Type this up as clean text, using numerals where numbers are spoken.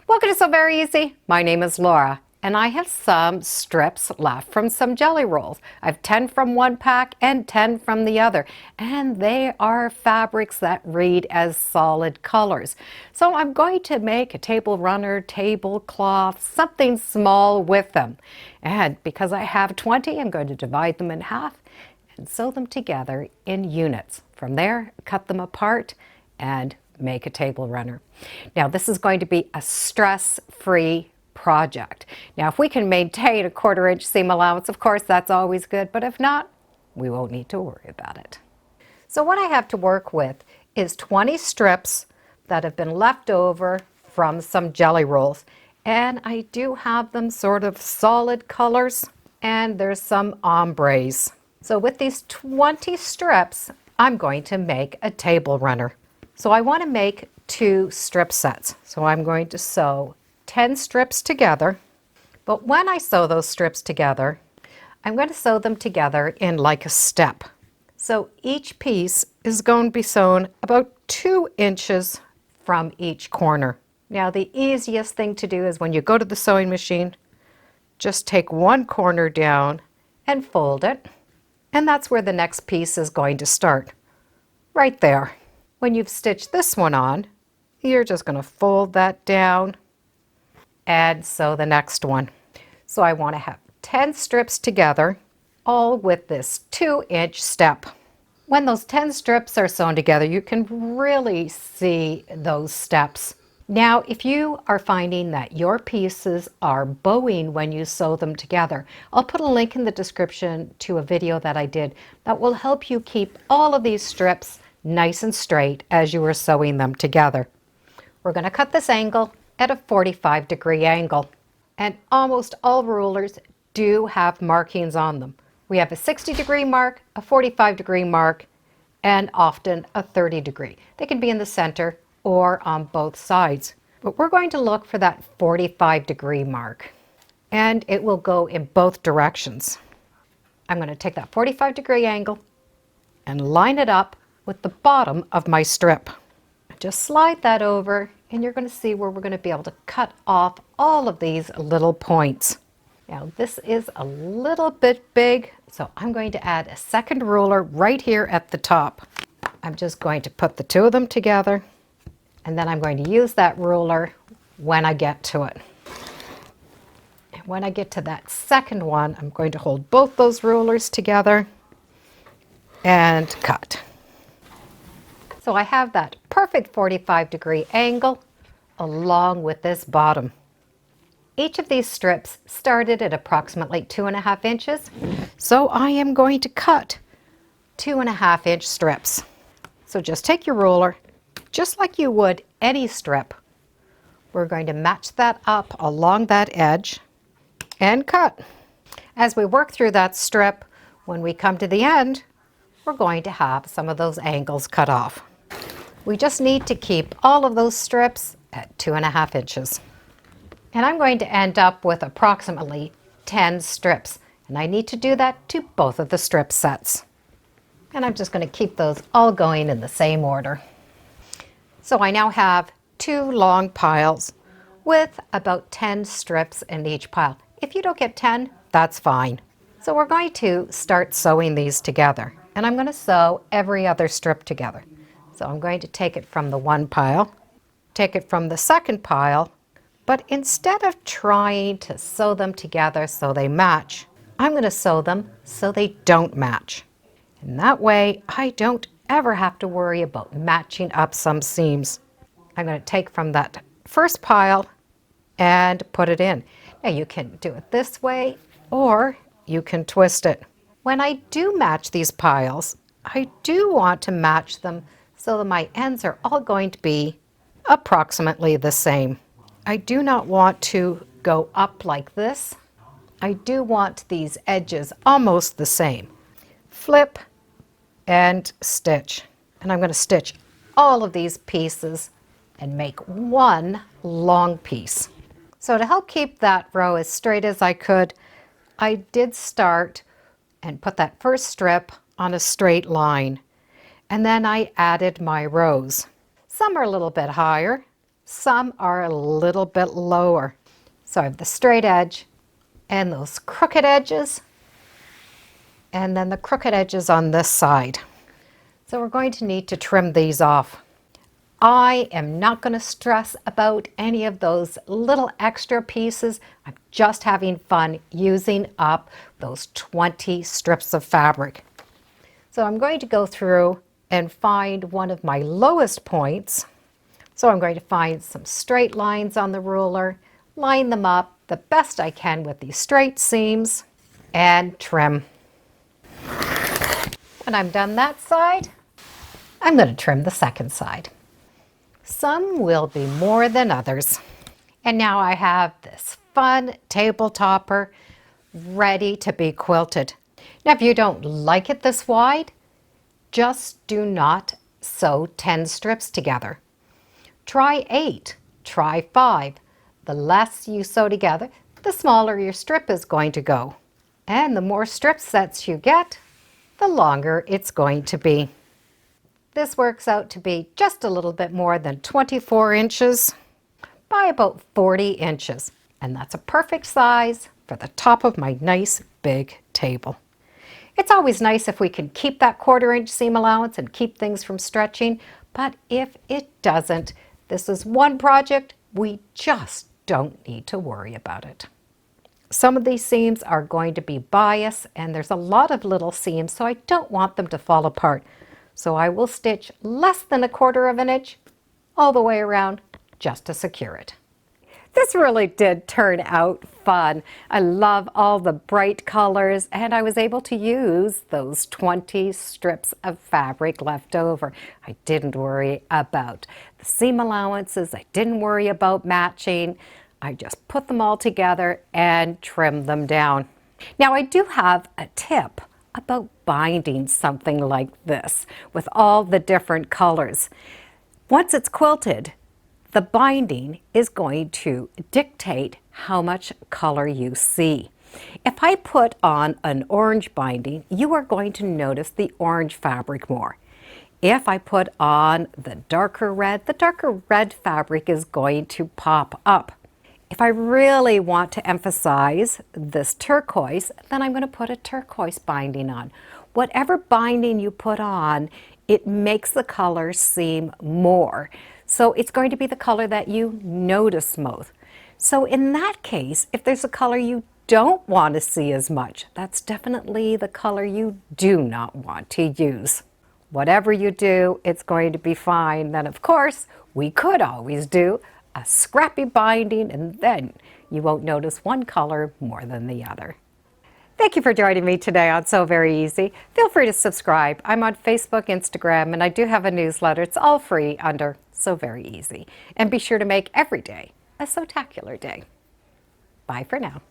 Welcome to Sew Very Easy. My name is Laura, and I have some strips left from some jelly rolls. I have 10 from one pack and 10 from the other, and they are fabrics that read as solid colors. So I'm going to make a table runner, tablecloth, something small with them. And because I have 20, I'm going to divide them in half and sew them together in units. From there, cut them apart and make a table runner. Now this is going to be a stress-free project. Now if we can maintain a 1/4 inch seam allowance, of course that's always good, but if not, we won't need to worry about it. So what I have to work with is 20 strips that have been left over from some jelly rolls, and I do have them sort of solid colors, and there's some ombres. So with these 20 strips, I'm going to make a table runner. So I want to make 2 strip sets. So I'm going to sew 10 strips together. But when I sew those strips together, I'm going to sew them together in like a step. So each piece is going to be sewn about 2 inches from each corner. Now the easiest thing to do is when you go to the sewing machine, just take one corner down and fold it. And that's where the next piece is going to start, right there. When you've stitched this one on, you're just going to fold that down and sew the next one. So I want to have 10 strips together, all with this 2-inch step. When those 10 strips are sewn together, you can really see those steps. Now, if you are finding that your pieces are bowing when you sew them together, I'll put a link in the description to a video that I did that will help you keep all of these strips nice and straight as you are sewing them together. We're going to cut this angle at a 45-degree angle. And almost all rulers do have markings on them. We have a 60-degree mark, a 45-degree mark, and often a 30-degree. They can be in the center or on both sides. But we're going to look for that 45-degree mark. And it will go in both directions. I'm going to take that 45-degree angle and line it up with the bottom of my strip. Just slide that over and you're going to see where we're going to be able to cut off all of these little points. Now this is a little bit big, so I'm going to add a second ruler right here at the top. I'm just going to put the 2 of them together, and then I'm going to use that ruler when I get to it. And when I get to that second one, I'm going to hold both those rulers together and cut. So I have that perfect 45-degree angle along with this bottom. Each of these strips started at approximately 2.5 inches, so I am going to cut 2.5-inch strips. So just take your ruler, just like you would any strip. We're going to match that up along that edge and cut. As we work through that strip, when we come to the end, we're going to have some of those angles cut off. We just need to keep all of those strips at 2.5 inches. And I'm going to end up with approximately 10 strips. And I need to do that to both of the strip sets. And I'm just going to keep those all going in the same order. So I now have 2 long piles with about 10 strips in each pile. If you don't get 10, that's fine. So we're going to start sewing these together. And I'm going to sew every other strip together. So I'm going to take it from the one pile, take it from the second pile, but instead of trying to sew them together so they match, I'm going to sew them so they don't match. And that way I don't ever have to worry about matching up some seams. I'm going to take from that first pile and put it in. Now you can do it this way or you can twist it. When I do match these piles, I do want to match them so that my ends are all going to be approximately the same. I do not want to go up like this. I do want these edges almost the same. Flip and stitch. And I'm going to stitch all of these pieces and make one long piece. So to help keep that row as straight as I could, I did start and put that first strip on a straight line. And then I added my rows. Some are a little bit higher, Some are a little bit lower. So I have the straight edge and those crooked edges, and then the crooked edges on this side. So we're going to need to trim these off. I am not going to stress about any of those little extra pieces. I'm just having fun using up those 20 strips of fabric. So I'm going to go through and find one of my lowest points. So I'm going to find some straight lines on the ruler, line them up the best I can with these straight seams, and trim. When I'm done that side, I'm going to trim the second side. Some will be more than others. And now I have this fun table topper ready to be quilted. Now if you don't like it this wide, just do not sew 10 strips together. Try 8, try 5. The less you sew together, the smaller your strip is going to go. And the more strip sets you get, the longer it's going to be. This works out to be just a little bit more than 24 inches by about 40 inches. And that's a perfect size for the top of my nice big table. It's always nice if we can keep that 1/4 inch seam allowance and keep things from stretching, but if it doesn't, this is one project we just don't need to worry about it. Some of these seams are going to be bias, and there's a lot of little seams, so I don't want them to fall apart. So I will stitch less than 1/4 inch all the way around just to secure it. This really did turn out fun. I love all the bright colors, and I was able to use those 20 strips of fabric left over. I didn't worry about the seam allowances. I didn't worry about matching. I just put them all together and trimmed them down. Now I do have a tip about binding something like this with all the different colors. Once it's quilted, the binding is going to dictate how much color you see. If I put on an orange binding, you are going to notice the orange fabric more. If I put on the darker red fabric is going to pop up. If I really want to emphasize this turquoise, then I'm going to put a turquoise binding on. Whatever binding you put on, it makes the color seem more. So it's going to be the color that you notice most. So in that case, if there's a color you don't want to see as much, that's definitely the color you do not want to use. Whatever you do, it's going to be fine. Then of course, we could always do a scrappy binding, and then you won't notice one color more than the other. Thank you for joining me today on Sew Very Easy. Feel free to subscribe. I'm on Facebook, Instagram, and I do have a newsletter. It's all free under Sew Very Easy. And be sure to make every day a Sewtacular day. Bye for now.